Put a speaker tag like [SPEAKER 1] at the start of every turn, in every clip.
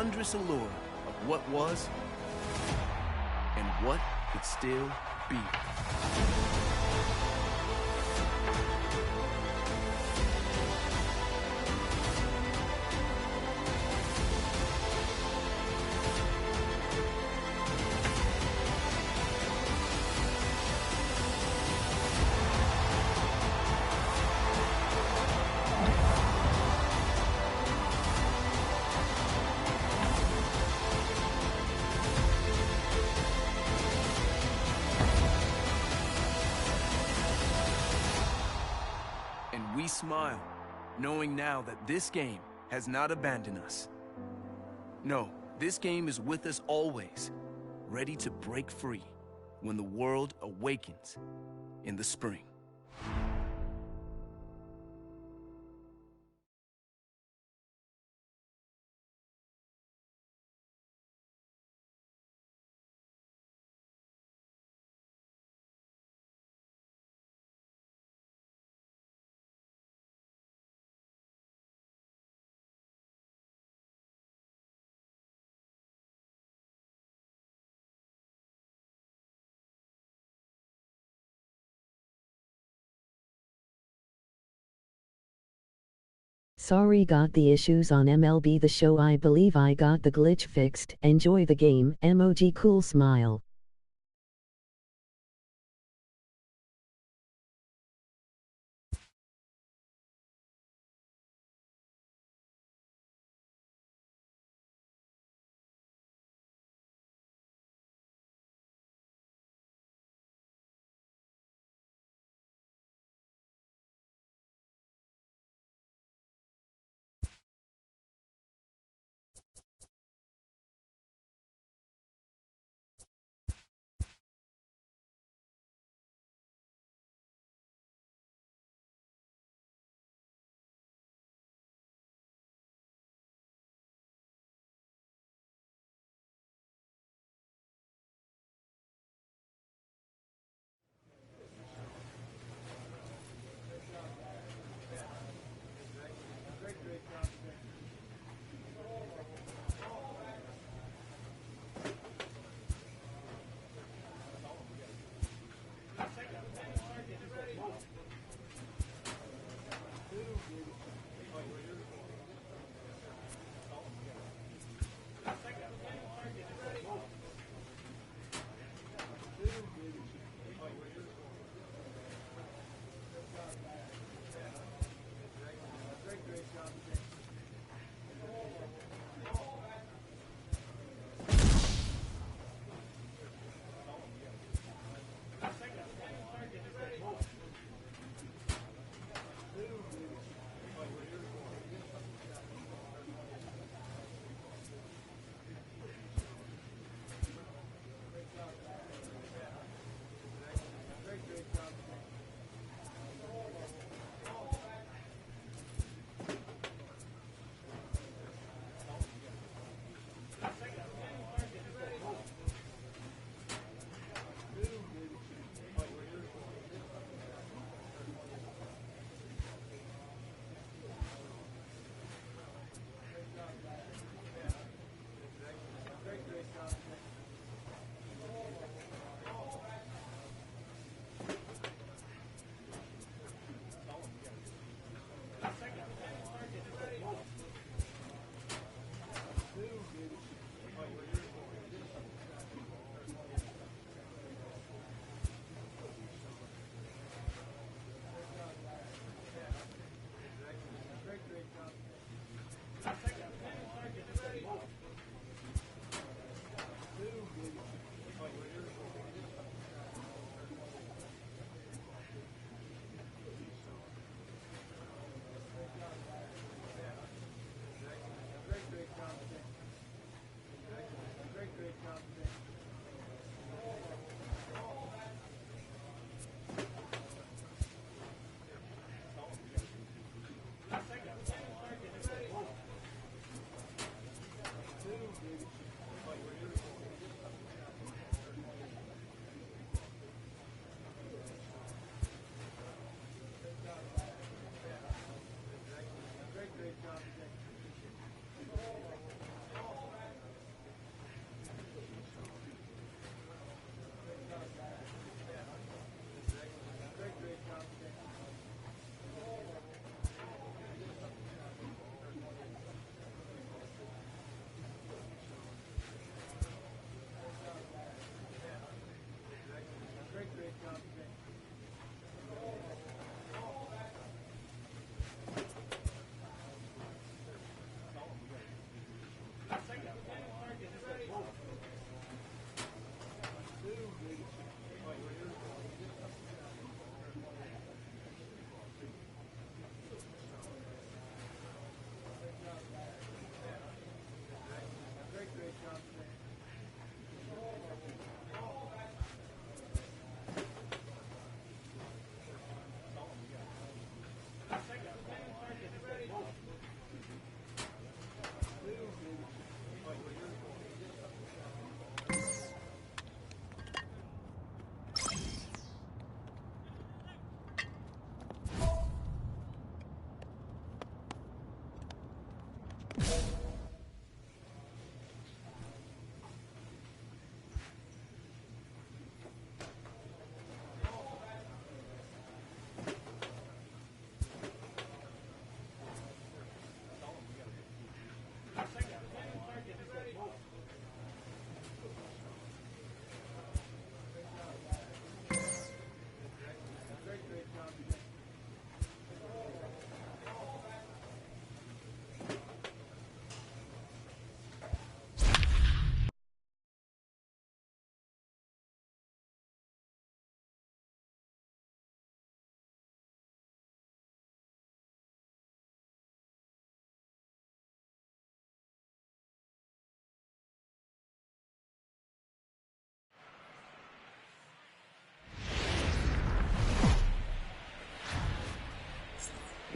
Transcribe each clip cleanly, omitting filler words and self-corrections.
[SPEAKER 1] wondrous allure of what was and what could still be. And we smile, knowing now that this game has not abandoned us. No, this game is with us always, ready to break free when the world awakens in the spring.
[SPEAKER 2] Sorry, got the issues on MLB The Show. I believe I got the glitch fixed. Enjoy the game. Emoji cool smile.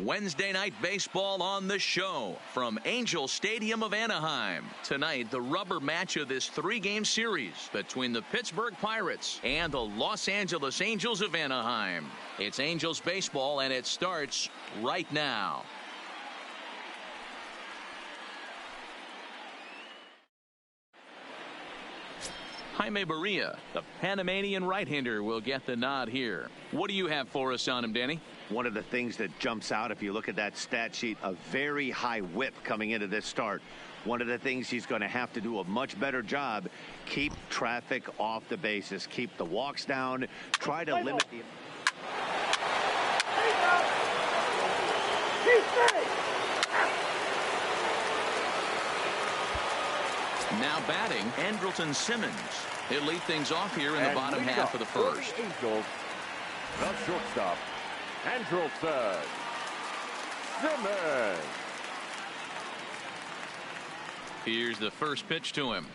[SPEAKER 3] Wednesday night baseball on the show from Angel Stadium of Anaheim. Tonight, the rubber match of this 3-game series between the Pittsburgh Pirates and the Los Angeles Angels of Anaheim. It's Angels baseball, and it starts right now. Jaime Barria, the Panamanian right-hander, will get the nod here. What do you have for us on him, Danny?
[SPEAKER 4] One of the things that jumps out, if you look at that stat sheet, a very high whip coming into this start. One of the things he's going to have to do a much better job, keep traffic off the bases, keep the walks down, try to limit the...
[SPEAKER 3] Now batting, Andrelton Simmons. He'll lead things off here in the bottom half of the first.
[SPEAKER 5] The Angels, the shortstop, Andrelton Simmons.
[SPEAKER 3] Here's the first pitch to him.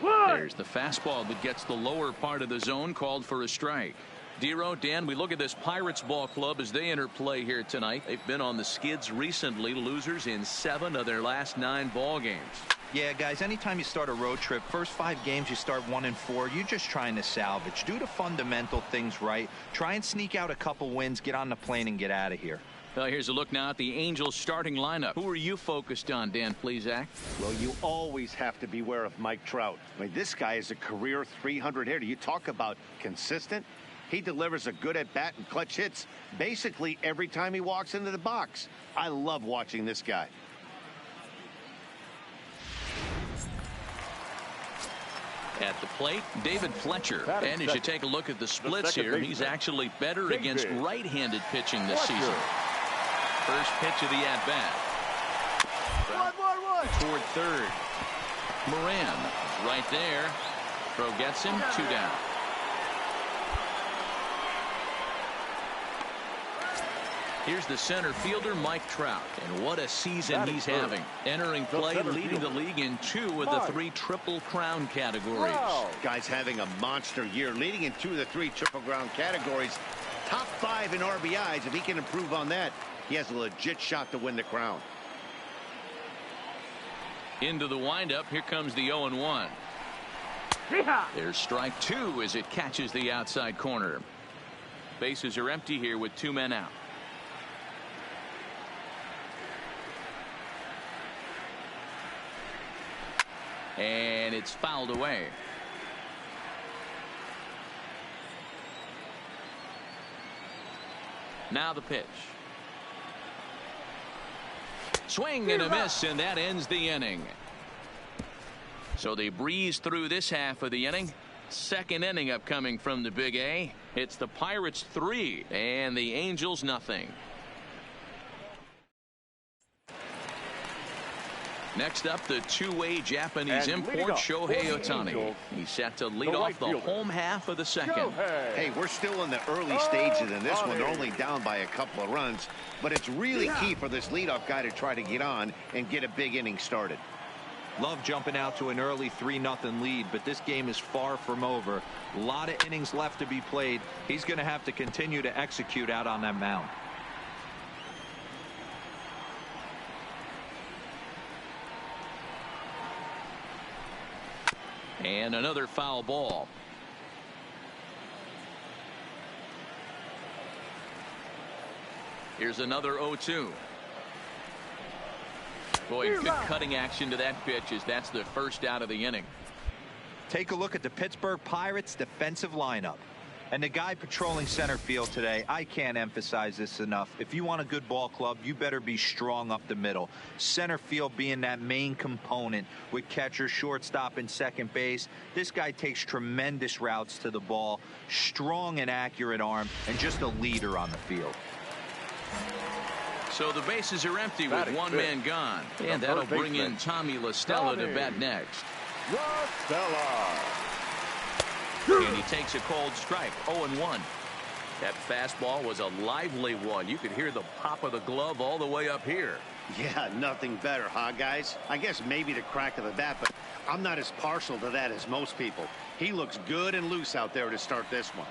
[SPEAKER 3] There's the fastball that gets the lower part of the zone, called for a strike. Dero, Dan, we look at this Pirates ball club as they enter play here tonight. They've been on the skids recently, losers in 7 of their last 9 ball games.
[SPEAKER 6] Yeah, guys, anytime you start a road trip, first 5 games you start 1-4, you're just trying to salvage. Do the fundamental things right. Try and sneak out a couple wins, get on the plane, and get out of here.
[SPEAKER 3] Well, here's a look now at the Angels starting lineup. Who are you focused on, Dan Plesac?
[SPEAKER 4] Well, you always have to beware of Mike Trout. I mean, this guy is a career 300 hitter. You talk about consistent. He delivers a good at-bat and clutch hits basically every time he walks into the box. I love watching this guy.
[SPEAKER 3] At the plate, David Fletcher. And as you take a look at the splits here, he's actually better against right-handed pitching this season. First pitch of the at-bat. Toward third. Moran right there. Throw gets him, 2 down. Here's the center fielder, Mike Trout. And what a season he's having. Entering play, leading the league in 2 of the 3 Triple Crown categories.
[SPEAKER 4] Guy's having a monster year, leading in 2 of the 3 Triple Crown categories. Top 5 in RBIs. If he can improve on that, he has a legit shot to win the crown.
[SPEAKER 3] Into the windup. Here comes the 0-1. There's strike 2 as it catches the outside corner. Bases are empty here with 2 men out. And it's fouled away. Now the pitch. Swing and a miss, and that ends the inning. So they breeze through this half of the inning. Second inning upcoming from the Big A. It's the Pirates 3 and the Angels nothing. Next up, the two-way Japanese import, Shohei Ohtani. He's set to lead off the home half of the second.
[SPEAKER 4] Hey, we're still in the early stages in this one. They're only down by a couple of runs, but it's really key for this leadoff guy to try to get on and get a big inning started.
[SPEAKER 6] Love jumping out to an early 3-0 lead, but this game is far from over. A lot of innings left to be played. He's going to have to continue to execute out on that mound.
[SPEAKER 3] And another foul ball. Here's another 0-2. Boy, good cutting action to that pitch as that's the first out of the inning.
[SPEAKER 6] Take a look at the Pittsburgh Pirates defensive lineup. And the guy patrolling center field today, I can't emphasize this enough. If you want a good ball club, you better be strong up the middle. Center field being that main component with catcher, shortstop, and second base. This guy takes tremendous routes to the ball, strong and accurate arm, and just a leader on the field.
[SPEAKER 3] So the bases are empty with one man gone. And that'll bring in Tommy La Stella to bat next.
[SPEAKER 5] La Stella.
[SPEAKER 3] And he takes a cold strike, 0-1. That fastball was a lively one. You could hear the pop of the glove all the way up here.
[SPEAKER 4] Yeah, nothing better, huh, guys? I guess maybe the crack of the bat, but I'm not as partial to that as most people. He looks good and loose out there to start this one.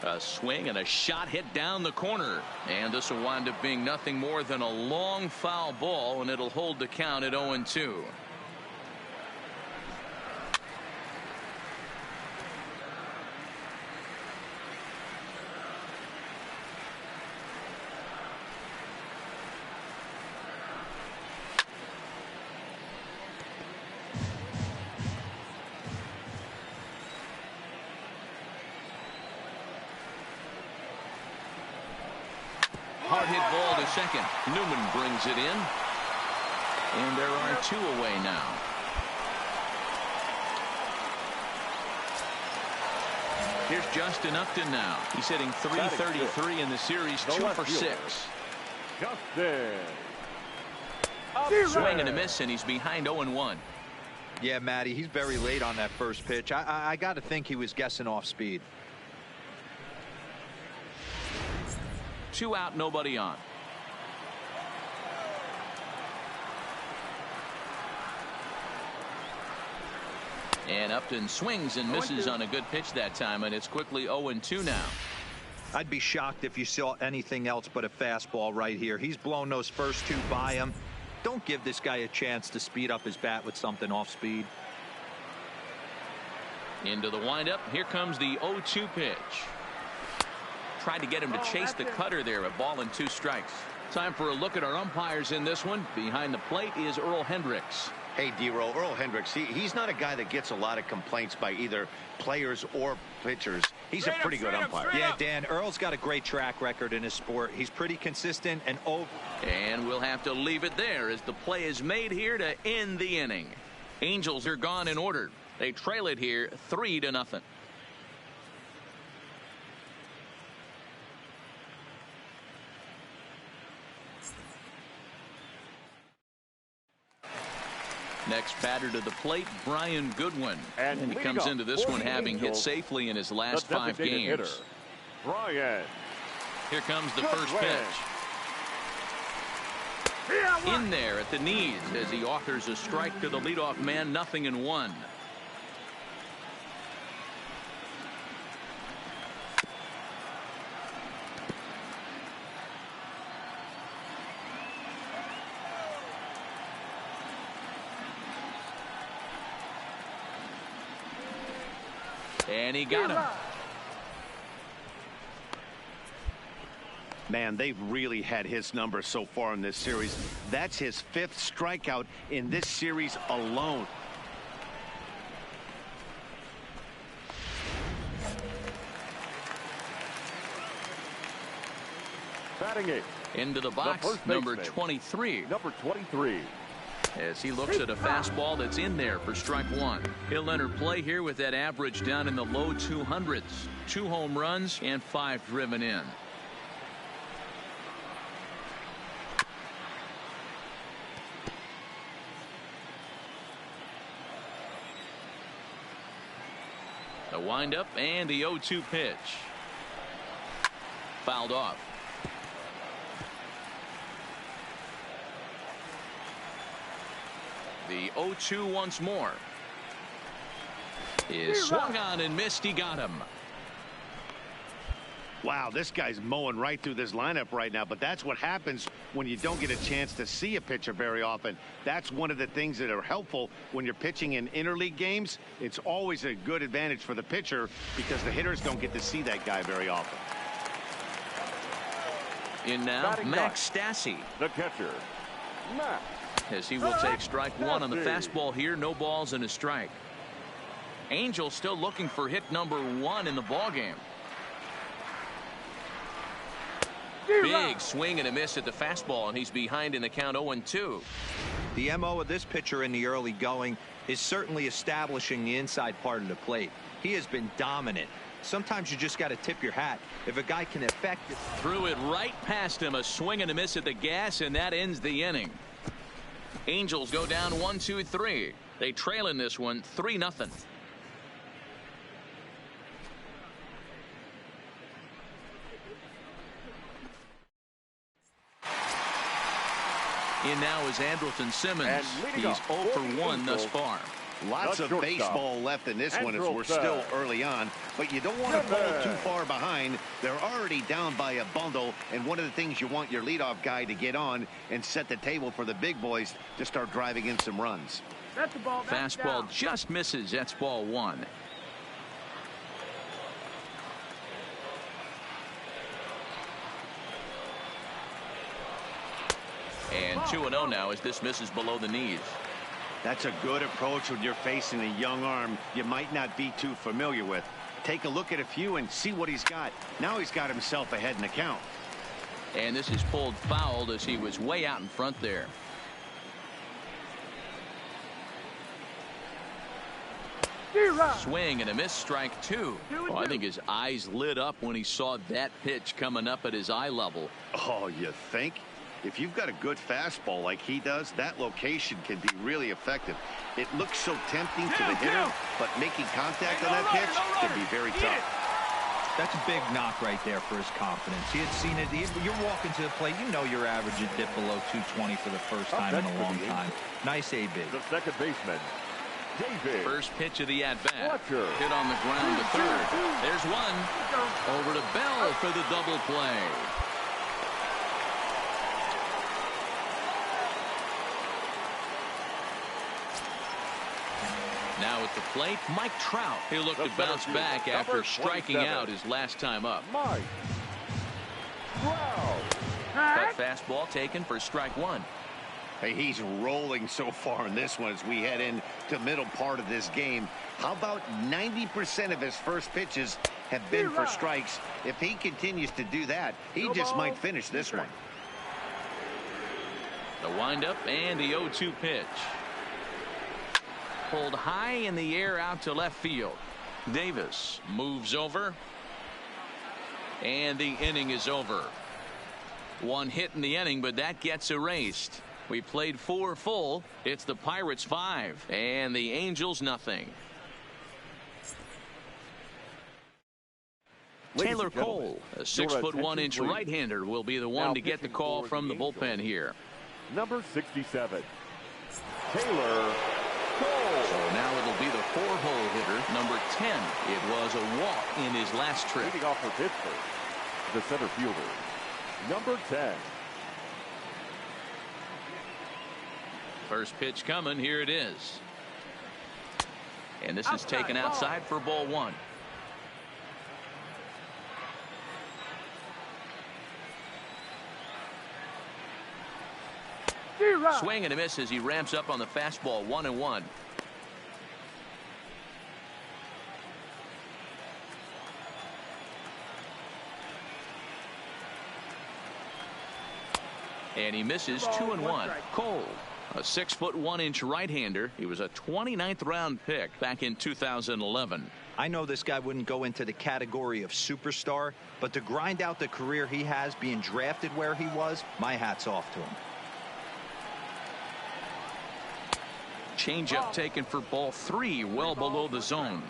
[SPEAKER 3] A swing and a shot hit down the corner. And this will wind up being nothing more than a long foul ball, and it'll hold the count at 0-2. Hard hit ball to second. Newman brings it in. And there are 2 away now. Here's Justin Upton now. He's hitting .333 in the series, 2 for 6.
[SPEAKER 5] Justin.
[SPEAKER 3] Swing and a miss, and he's behind 0-1.
[SPEAKER 6] Yeah, Matty, he's very late on that first pitch. I got to think he was guessing off speed.
[SPEAKER 3] 2 out, nobody on. And Upton swings and misses on a good pitch that time, and it's quickly 0-2 now.
[SPEAKER 6] I'd be shocked if you saw anything else but a fastball right here. He's blown those first 2 by him. Don't give this guy a chance to speed up his bat with something off speed.
[SPEAKER 3] Into the windup. Here comes the 0-2 pitch. Tried to get him to chase the cutter there. A ball and 2 strikes. Time for a look at our umpires in this one. Behind the plate is Earl Hendricks.
[SPEAKER 4] Hey, D-Roll, Earl Hendricks, he's not a guy that gets a lot of complaints by either players or pitchers. He's a pretty good umpire.
[SPEAKER 6] Yeah, Dan, Earl's got a great track record in his sport. He's pretty consistent and
[SPEAKER 3] And we'll have to leave it there as the play is made here to end the inning. Angels are gone in order. They trail it here 3-0. Next batter to the plate, Brian Goodwin. And he comes into this one having hit safely in his last 5 games.
[SPEAKER 5] Hitter, Brian.
[SPEAKER 3] Here comes the first pitch. In there at the knees as he offers a strike to the leadoff man, 0-1. And he got him.
[SPEAKER 4] Man, they've really had his number so far in this series. That's his 5th strikeout in this series alone.
[SPEAKER 5] Batting 8.
[SPEAKER 3] Into the box, number 23.
[SPEAKER 5] Number 23.
[SPEAKER 3] As he looks at a fastball that's in there for strike 1. He'll enter play here with that average down in the low 200s. 2 home runs and 5 driven in. The windup and the 0-2 pitch. Fouled off. The 0-2 once more. Is swung on and missed. He got him.
[SPEAKER 4] Wow, this guy's mowing right through this lineup right now, but that's what happens when you don't get a chance to see a pitcher very often. That's one of the things that are helpful when you're pitching in interleague games. It's always a good advantage for the pitcher because the hitters don't get to see that guy very often.
[SPEAKER 3] In now, Max Stassi.
[SPEAKER 5] The catcher, Max.
[SPEAKER 3] As he will take strike 1 on the fastball here. No balls and a strike. Angels still looking for hit number 1 in the ballgame. Big swing and a miss at the fastball, and he's behind in the count 0-2.
[SPEAKER 6] The MO of this pitcher in the early going is certainly establishing the inside part of the plate. He has been dominant. Sometimes you just got to tip your hat. If a guy can affect it.
[SPEAKER 3] Threw it right past him. A swing and a miss at the gas, and that ends the inning. Angels go down 1-2-3. They trail in this one 3-0. In now is Andrelton Simmons. He's 0 for 1 thus far.
[SPEAKER 4] Lots
[SPEAKER 5] The
[SPEAKER 4] of
[SPEAKER 5] shortstop,
[SPEAKER 4] baseball left in this one as we're
[SPEAKER 5] Andrelton.
[SPEAKER 4] still early on, but you don't want to fall too far behind. They're already down by a bundle, and one of the things you want your leadoff guy to get on and set the table for the big boys to start driving in some runs.
[SPEAKER 7] That's the ball. That's
[SPEAKER 3] Fastball
[SPEAKER 7] down.
[SPEAKER 3] just misses. That's ball one. And 2-0 now as this misses below the knees.
[SPEAKER 4] That's a good approach when you're facing a young arm you might not be too familiar with. Take a look at a few and see what he's got. Now he's got himself ahead in the count.
[SPEAKER 3] And this is pulled fouled as he was way out in front there. Swing and a miss, strike two. Oh, I think his eyes lit up when he saw that pitch coming up at his eye level.
[SPEAKER 4] Oh, you think? If you've got a good fastball like he does, that location can be really effective. It looks so tempting to the hitter, but making contact on that pitch can be very tough.
[SPEAKER 6] That's a big knock right there for his confidence. He had seen it. You're walking to the plate. You know your average is dip below 220 for the first time in a long time. Nice AB.
[SPEAKER 5] The second baseman, David.
[SPEAKER 3] First pitch of the at-bat.
[SPEAKER 5] Fletcher.
[SPEAKER 3] Hit on the ground to third. There's one. Over to Bell for the double play. Now at the plate, Mike Trout. He'll look to bounce back after striking out his last time up.
[SPEAKER 5] Mike Trout.
[SPEAKER 3] Cut fastball taken for strike one.
[SPEAKER 4] Hey, he's rolling so far in this one as we head into the middle part of this game. How about 90% of his first pitches have been for strikes? If he continues to do that, he just might finish this one.
[SPEAKER 3] The windup and the 0-2 pitch. Pulled high in the air out to left field. Davis moves over. And the inning is over. One hit in the inning, but that gets erased. We played 4 full. It's the Pirates 5 and the Angels nothing. Taylor Cole, a 6'1" right-hander, will be the one to get the call from the bullpen here.
[SPEAKER 5] Number 67, Taylor Cole.
[SPEAKER 3] So now it'll be the 4-hole hitter, number 10. It was a walk in his last trip.
[SPEAKER 5] Leading off for Pittsburgh, the center fielder, number 10.
[SPEAKER 3] First pitch coming. Here it is. And this is taken outside for ball one. Swing and a miss as he ramps up on the fastball. 1-1. And he misses. 2-1. Cole, a 6'1" right-hander. He was a 29th round pick back in 2011.
[SPEAKER 6] I know this guy wouldn't go into the category of superstar, but to grind out the career he has being drafted where he was, my hat's off to him.
[SPEAKER 3] Changeup taken for ball 3, well below the zone.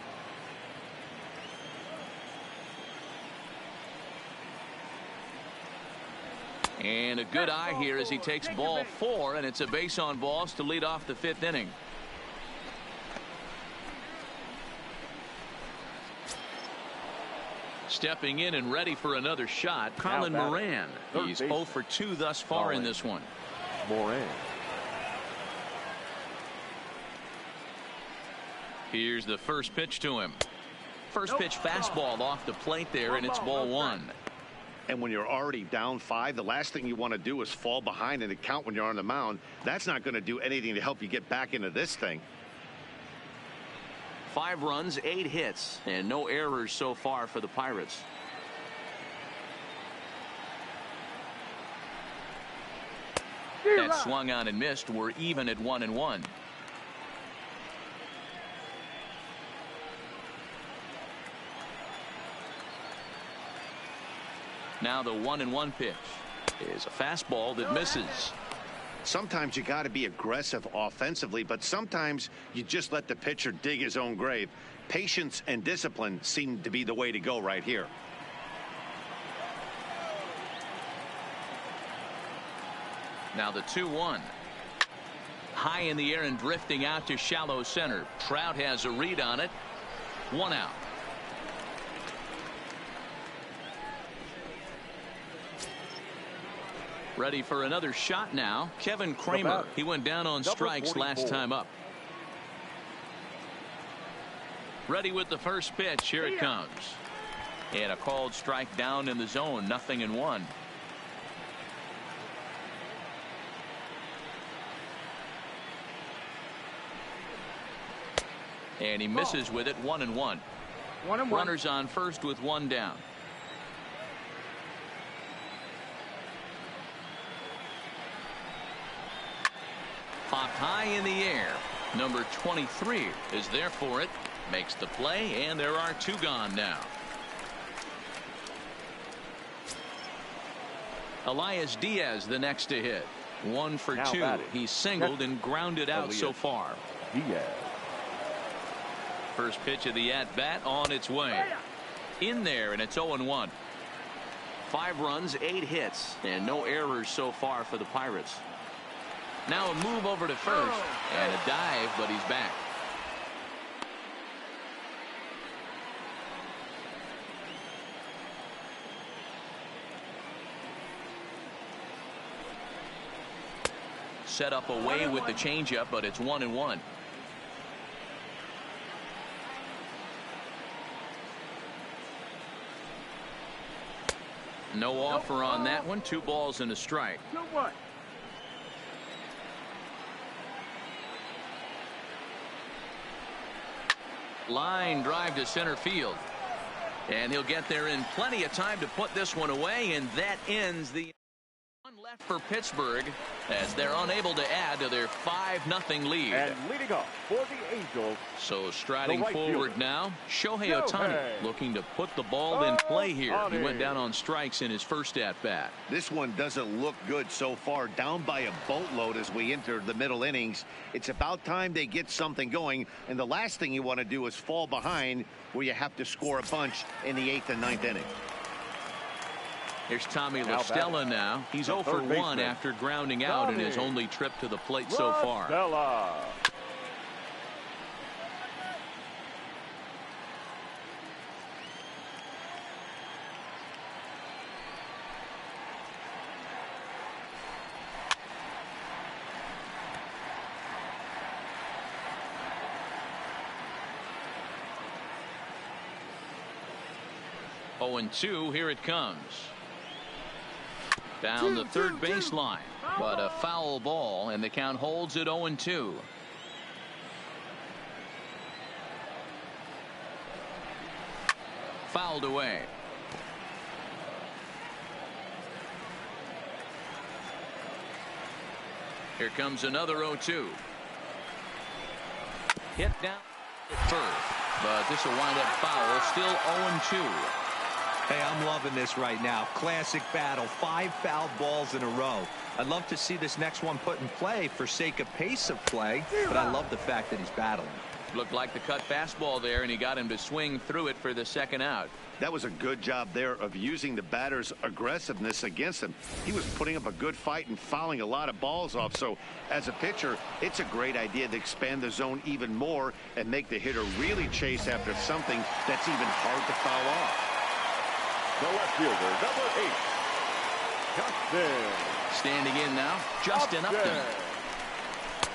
[SPEAKER 3] And a good eye here as he takes ball 4, and it's a base on balls to lead off the 5th inning. Stepping in and ready for another shot, Colin Moran. He's 0 for 2 thus far in this one.
[SPEAKER 5] Moran.
[SPEAKER 3] Here's the first pitch to him. First pitch fastball off the plate there, and it's ball 1.
[SPEAKER 4] And when you're already down 5, the last thing you want to do is fall behind in the count when you're on the mound. That's not going to do anything to help you get back into this thing.
[SPEAKER 3] 5 runs, 8 hits, and no errors so far for the Pirates. That swung on and missed. We're even at 1-1. Now the 1-1 pitch is a fastball that misses.
[SPEAKER 4] Sometimes you got to be aggressive offensively, but sometimes you just let the pitcher dig his own grave. Patience and discipline seem to be the way to go right here. Now the 2-1.
[SPEAKER 3] high in the air and drifting out to shallow center. Trout has a read on it. 1 out. Ready for another shot now. Kevin Kramer. He went down on strikes last time up. Ready with the first pitch. Here it comes. And a called strike down in the zone. 0-1. And he misses with it. 1-1. Runners on first with 1 down. Popped high in the air. Number 23 is there for it. Makes the play, and there are 2 gone now. Elias Diaz the next to hit. 1 for 2. He's singled and grounded out so far.
[SPEAKER 5] Diaz.
[SPEAKER 3] First pitch of the at-bat on its way. In there, and it's 0-1. 5 runs, 8 hits, and no errors so far for the Pirates. Now a move over to first, and a dive, but he's back. Set up away with the changeup, but it's 1-1. No offer on that one. 2 balls and a strike. Line drive to center field. And he'll get there in plenty of time to put this one away, and that ends the one left for Pittsburgh as they're unable to add to their 5-0 lead.
[SPEAKER 5] And leading off for the Angels.
[SPEAKER 3] So striding forward now, Shohei Ohtani looking to put the ball in play here. He went down on strikes in his first at-bat.
[SPEAKER 4] This one doesn't look good so far. Down by a boatload as we enter the middle innings. It's about time they get something going, and the last thing you want to do is fall behind where you have to score a bunch in the 8th and 9th inning.
[SPEAKER 3] Here's Tommy La Stella now. He's 0 for 1 after grounding out in his only trip to the plate so far.
[SPEAKER 5] Stella.
[SPEAKER 3] Oh, 0-2. Here it comes. Down the third baseline, but a foul ball, and the count holds at 0-2. Fouled away. Here comes another 0-2. Hit down at first, but this will wind up foul. Still 0-2.
[SPEAKER 6] Hey, I'm loving this right now. Classic battle. 5 foul balls in a row. I'd love to see this next one put in play for sake of pace of play, but I love the fact that he's battling.
[SPEAKER 3] Looked like the cut fastball there, and he got him to swing through it for the second out.
[SPEAKER 4] That was a good job there of using the batter's aggressiveness against him. He was putting up a good fight and fouling a lot of balls off. So as a pitcher, it's a great idea to expand the zone even more and make the hitter really chase after something that's even hard to foul off.
[SPEAKER 5] The left fielder, number 8, Justin.
[SPEAKER 3] Standing in now, Justin Upton.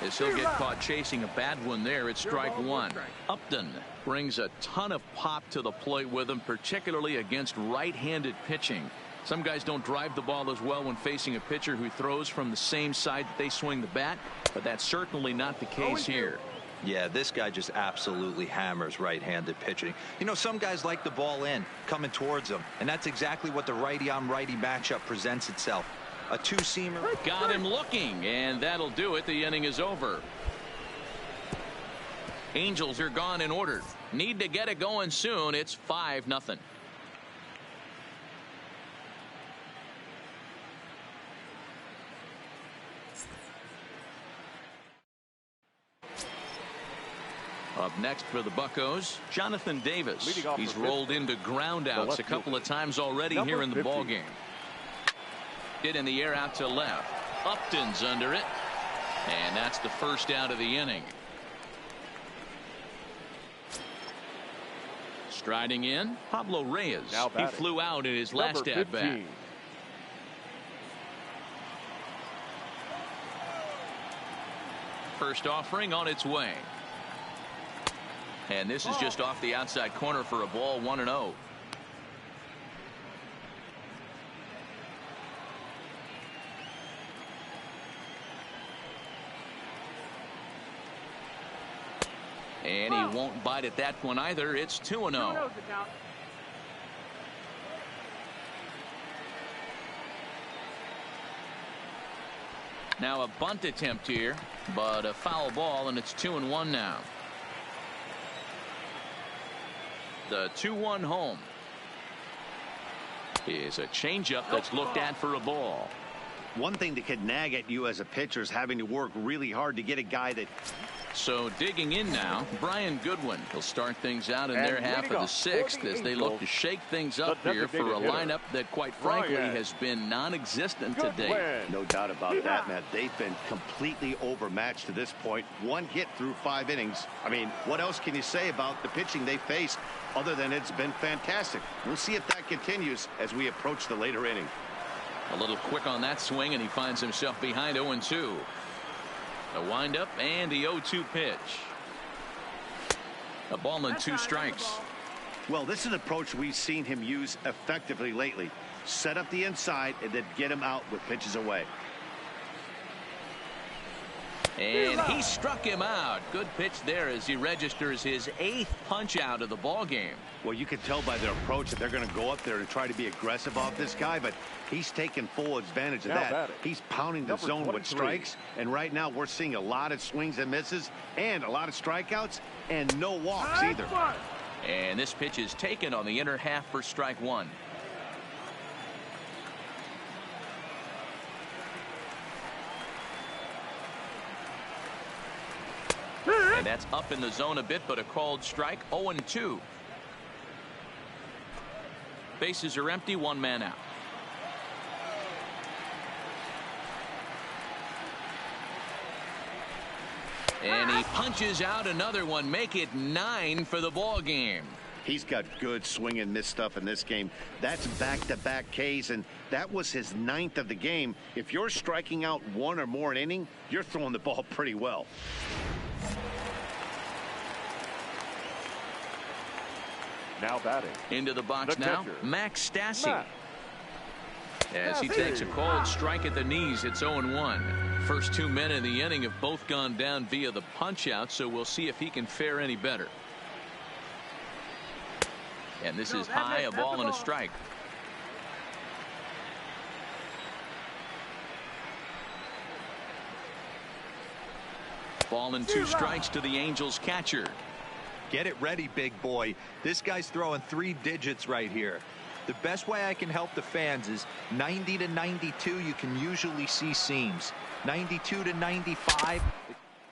[SPEAKER 3] As he'll get caught chasing a bad one there, it's strike 1. Upton brings a ton of pop to the plate with him, particularly against right-handed pitching. Some guys don't drive the ball as well when facing a pitcher who throws from the same side that they swing the bat, but that's certainly not the case here.
[SPEAKER 6] Yeah, this guy just absolutely hammers right-handed pitching. You know, some guys like the ball in, coming towards them, and that's exactly what the righty-on-righty matchup presents itself. A 2-seamer.
[SPEAKER 3] Got him looking, and that'll do it. The inning is over. Angels are gone in order. Need to get it going soon. It's 5-0. Up next for the Buccos, Jonathan Davis. He's rolled into groundouts a couple of times already here in the ballgame. Hit in the air out to left. Upton's under it. And that's the first out of the inning. Striding in, Pablo Reyes. He flew out in his last at-bat. First offering on its way. And this is just off the outside corner for a ball, 1-0. And he won't bite at that one either. It's 2-0. Now a bunt attempt here, but a foul ball, and it's 2-1 now. The 2-1 home is a changeup that's looked at for a ball.
[SPEAKER 4] One thing that could nag at you as a pitcher is having to work really hard to get a guy that.
[SPEAKER 3] So digging in now, Brian Goodwin. He'll start things out in their half of the sixth as they look to shake things up here for a lineup that, quite frankly, has been non-existent today.
[SPEAKER 4] No doubt about that, Matt. They've been completely overmatched to this point. One hit through 5 innings. I mean, what else can you say about the pitching they faced other than it's been fantastic? We'll see if that continues as we approach the later inning.
[SPEAKER 3] A little quick on that swing, and he finds himself behind 0-2. A windup and the 0-2 pitch. A ball and 2 strikes.
[SPEAKER 4] Well, this is an approach we've seen him use effectively lately. Set up the inside and then get him out with pitches away.
[SPEAKER 3] And he struck him out. Good pitch there as he registers his 8th punch out of the ball game.
[SPEAKER 4] Well, you can tell by their approach that they're going to go up there and try to be aggressive off this guy, but he's taking full advantage of that. He's pounding the zone with strikes, and right now we're seeing a lot of swings and misses and a lot of strikeouts and no walks either.
[SPEAKER 3] And this pitch is taken on the inner half for strike 1. And that's up in the zone a bit, but a called strike. 0-2. Bases are empty, 1 man out. And he punches out another one, make it 9 for the ball game.
[SPEAKER 4] He's got good swing and miss stuff in this game. That's back-to-back Ks, and that was his 9th of the game. If you're striking out 1 or more an inning, you're throwing the ball pretty well.
[SPEAKER 5] Now batting.
[SPEAKER 3] Into the box now, Max Stassi. As he takes a called strike at the knees, it's 0-1. First 2 men in the inning have both gone down via the punch out, so we'll see if he can fare any better. And this is high, a ball and a strike. Ball and 2 strikes to the Angels catcher.
[SPEAKER 6] Get it ready, big boy. This guy's throwing 3 digits right here. The best way I can help the fans is 90 to 92. You can usually see seams. 92 to 95.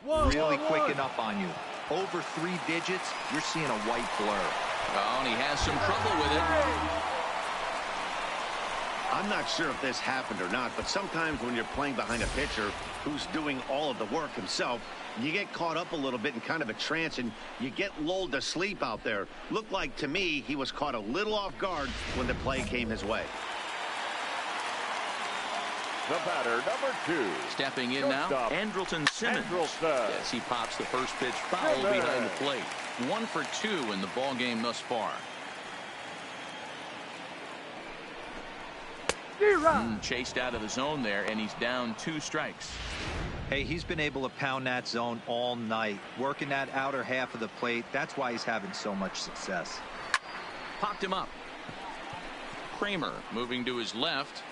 [SPEAKER 6] Really quick enough on you. Over 3 digits, you're seeing a white blur.
[SPEAKER 3] Oh, and he has some trouble with it.
[SPEAKER 4] I'm not sure if this happened or not, but sometimes when you're playing behind a pitcher who's doing all of the work himself, you get caught up a little bit in kind of a trance and you get lulled to sleep out there. Looked like to me he was caught a little off guard when the play came his way.
[SPEAKER 5] The batter, number 2.
[SPEAKER 3] Stepping in now, Andrelton Simmons. Yes, he pops the first pitch foul behind the plate. 1 for 2 in the ball game thus far. Chased out of the zone there, and he's down 2 strikes.
[SPEAKER 6] Hey, he's been able to pound that zone all night, working that outer half of the plate. That's why he's having so much success.
[SPEAKER 3] Popped him up. Kramer moving to his left.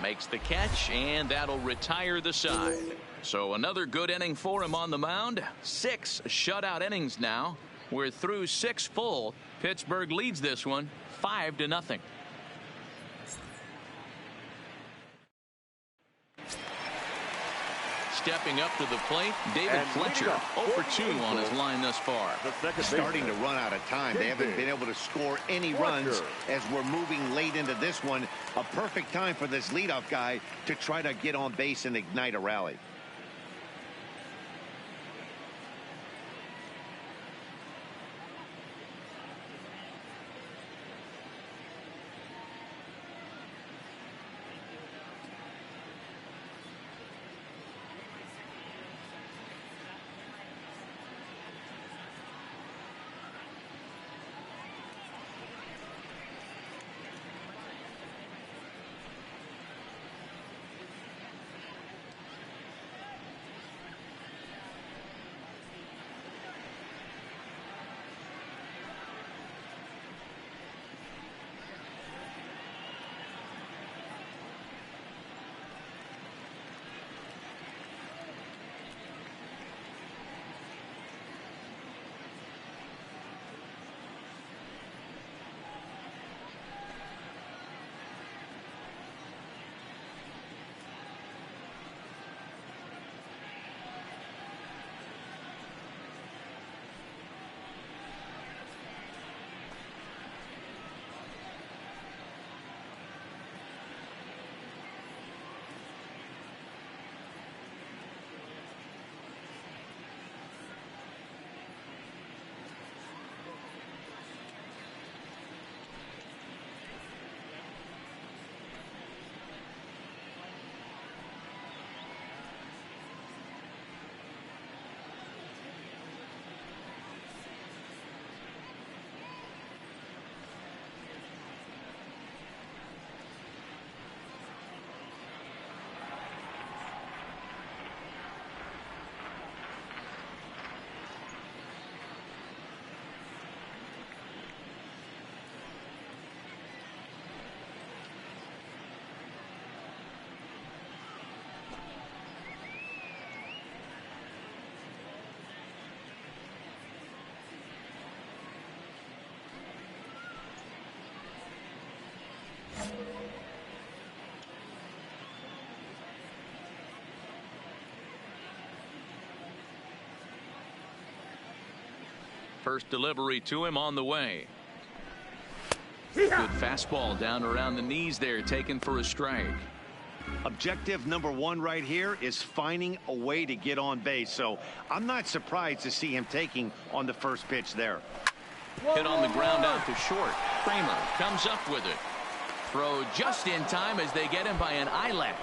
[SPEAKER 3] Makes the catch, and that'll retire the side. So another good inning for him on the mound. 6 shutout innings now. We're through 6 full. Pittsburgh leads this one 5-0. Stepping up to the plate, David Fletcher, 0 for 2 on his line thus far.
[SPEAKER 4] Starting to run out of time. They haven't been able to score any runs as we're moving late into this one. A perfect time for this leadoff guy to try to get on base and ignite a rally.
[SPEAKER 3] First delivery to him on the way. Good fastball down around the knees there, taken for a strike.
[SPEAKER 4] Objective number one right here is finding a way to get on base. So I'm not surprised to see him taking on the first pitch there.
[SPEAKER 3] Hit on the ground out to short. Kramer comes up with it. Throw just in time as they get him by an eyelash.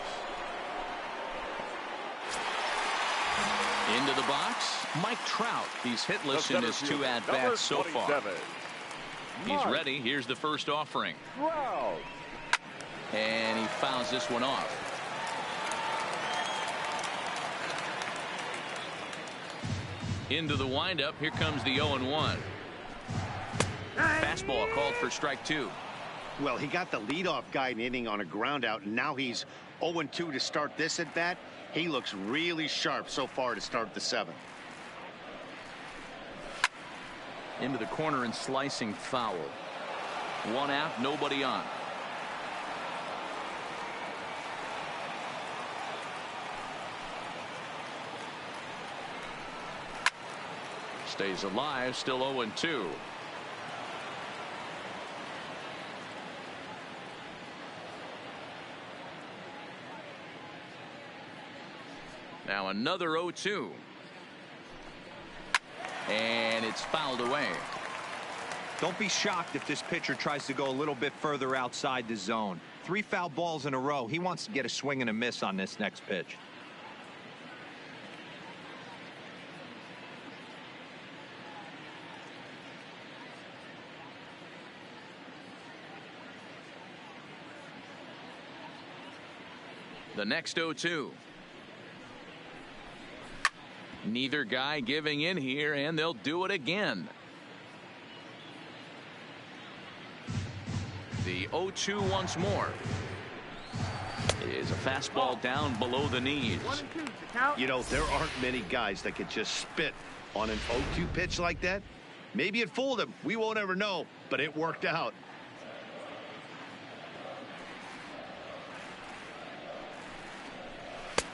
[SPEAKER 3] Into the box, Mike Trout. He's hitless in his 2 at-bats so far. He's ready. Here's the first offering. And he fouls this one off. Into the windup. Here comes the 0-1. Fastball called for strike 2.
[SPEAKER 4] Well, he got the leadoff guy in inning on a ground out, and now he's 0-2 to start this at bat. He looks really sharp so far to start the 7th.
[SPEAKER 3] Into the corner and slicing foul. 1 out, nobody on. Stays alive, still 0-2. Now another 0-2. And it's fouled away.
[SPEAKER 6] Don't be shocked if this pitcher tries to go a little bit further outside the zone. 3 foul balls in a row. He wants to get a swing and a miss on this next pitch.
[SPEAKER 3] The next 0-2. Neither guy giving in here, and they'll do it again. The 0-2 once more. It is a fastball down below the knees.
[SPEAKER 4] You know, there aren't many guys that could just spit on an 0-2 pitch like that. Maybe it fooled him. We won't ever know, but it worked out.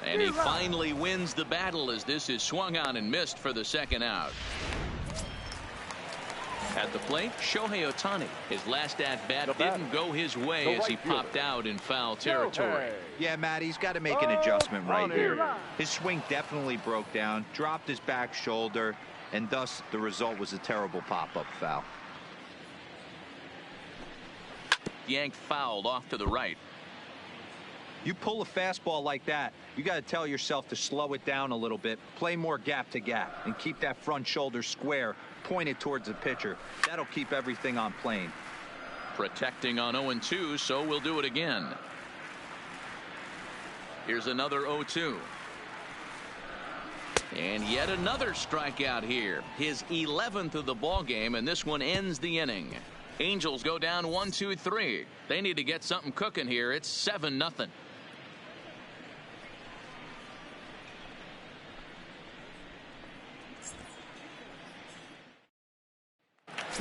[SPEAKER 3] And he finally wins the battle as this is swung on and missed for the 2nd out. At the plate, Shohei Ohtani. His last at-bat didn't go his way as he popped out in foul territory.
[SPEAKER 6] Yeah, Matt, he's got to make an adjustment right here. His swing definitely broke down, dropped his back shoulder, and thus the result was a terrible pop-up foul.
[SPEAKER 3] Yanked fouled off to the right.
[SPEAKER 6] You pull a fastball like that, you got to tell yourself to slow it down a little bit, play more gap to gap, and keep that front shoulder square, pointed towards the pitcher. That'll keep everything on plane.
[SPEAKER 3] Protecting on 0-2, so we'll do it again. Here's another 0-2. And yet another strikeout here. His 11th of the ball game, and this one ends the inning. Angels go down 1-2-3. They need to get something cooking here. It's 7-0.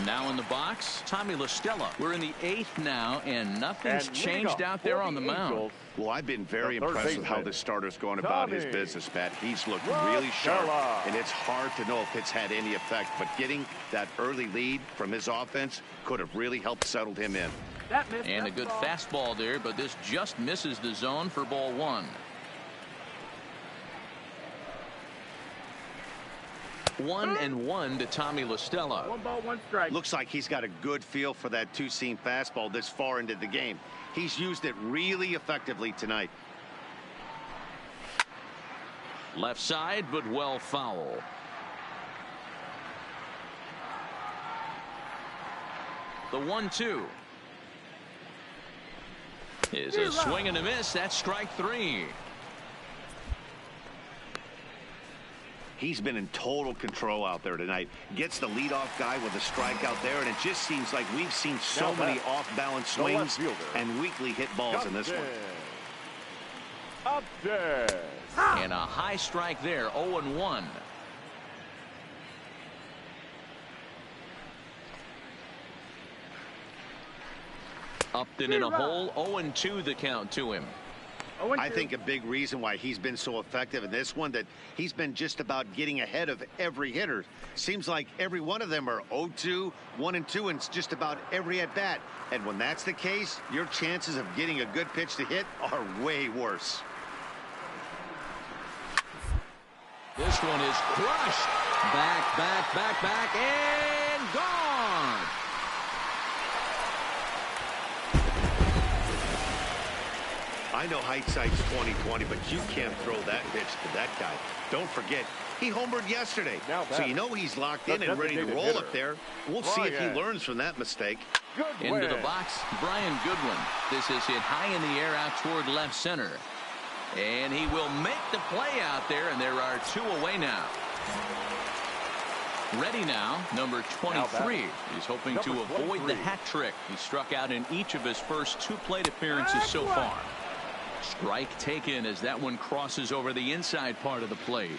[SPEAKER 3] Now in the box, Tommy La Stella. We're in the 8th now, and nothing's changed out there on the mound.
[SPEAKER 4] Well, I've been very impressed with how this starter's going about his business, Pat. He's looked really sharp, and it's hard to know if it's had any effect, but getting that early lead from his offense could have really helped settle him in.
[SPEAKER 3] And a good fastball there, but this just misses the zone for ball 1. 1-1 to Tommy La Stella.
[SPEAKER 7] 1 ball, 1 strike.
[SPEAKER 4] Looks like he's got a good feel for that 2-seam fastball this far into the game. He's used it really effectively tonight.
[SPEAKER 3] Left side, but well foul. The 1-2 is a swing and a miss. That's strike 3.
[SPEAKER 4] He's been in total control out there tonight. Gets the leadoff guy with a strikeout there, and it just seems like we've seen so many off-balance swings and weakly hit balls in this one.
[SPEAKER 3] And a high strike there, 0-1. Upton in a hole, 0-2 the count to him.
[SPEAKER 4] I think a big reason why he's been so effective in this one, that he's been just about getting ahead of every hitter. Seems like every one of them are 0-2, 1-2, and just about every at-bat. And when that's the case, your chances of getting a good pitch to hit are way worse.
[SPEAKER 3] This one is crushed. Back, and gone.
[SPEAKER 4] I know hindsight's 20/20, but you can't throw that pitch to that guy. Don't forget, he homered yesterday. So you know he's locked in and ready to roll up there. We'll see if he learns from that mistake.
[SPEAKER 3] Into the box, Brian Goodwin. This is hit high in the air out toward left center. And he will make the play out there, and there are 2 away now. Ready now, number 23. He's hoping to avoid the hat trick. He struck out in each of his first 2 plate appearances so far. Strike taken as that one crosses over the inside part of the plate.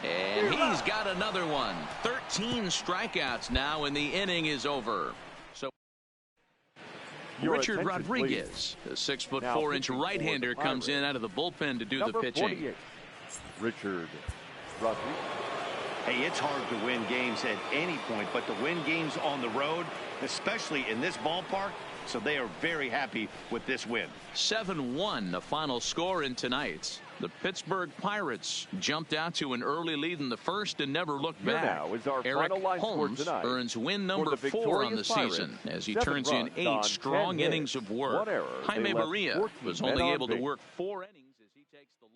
[SPEAKER 3] And he's got another one. 13 strikeouts now, and the inning is over. So Richard Rodriguez, the 6'4" right-hander, comes in out of the bullpen to do the pitching.
[SPEAKER 5] 48. Richard Rodriguez.
[SPEAKER 4] Hey, it's hard to win games at any point, but to win games on the road, especially in this ballpark, so they are very happy with this win.
[SPEAKER 3] 7-1 the final score in tonight's. The Pittsburgh Pirates jumped out to an early lead in the first and never looked back.
[SPEAKER 5] Now is our
[SPEAKER 3] Eric
[SPEAKER 5] final line score
[SPEAKER 3] Holmes
[SPEAKER 5] tonight
[SPEAKER 3] earns win number 4 on the season as he turns in 8 strong innings of work. Jaime Maria was only able to work 4 innings as he takes the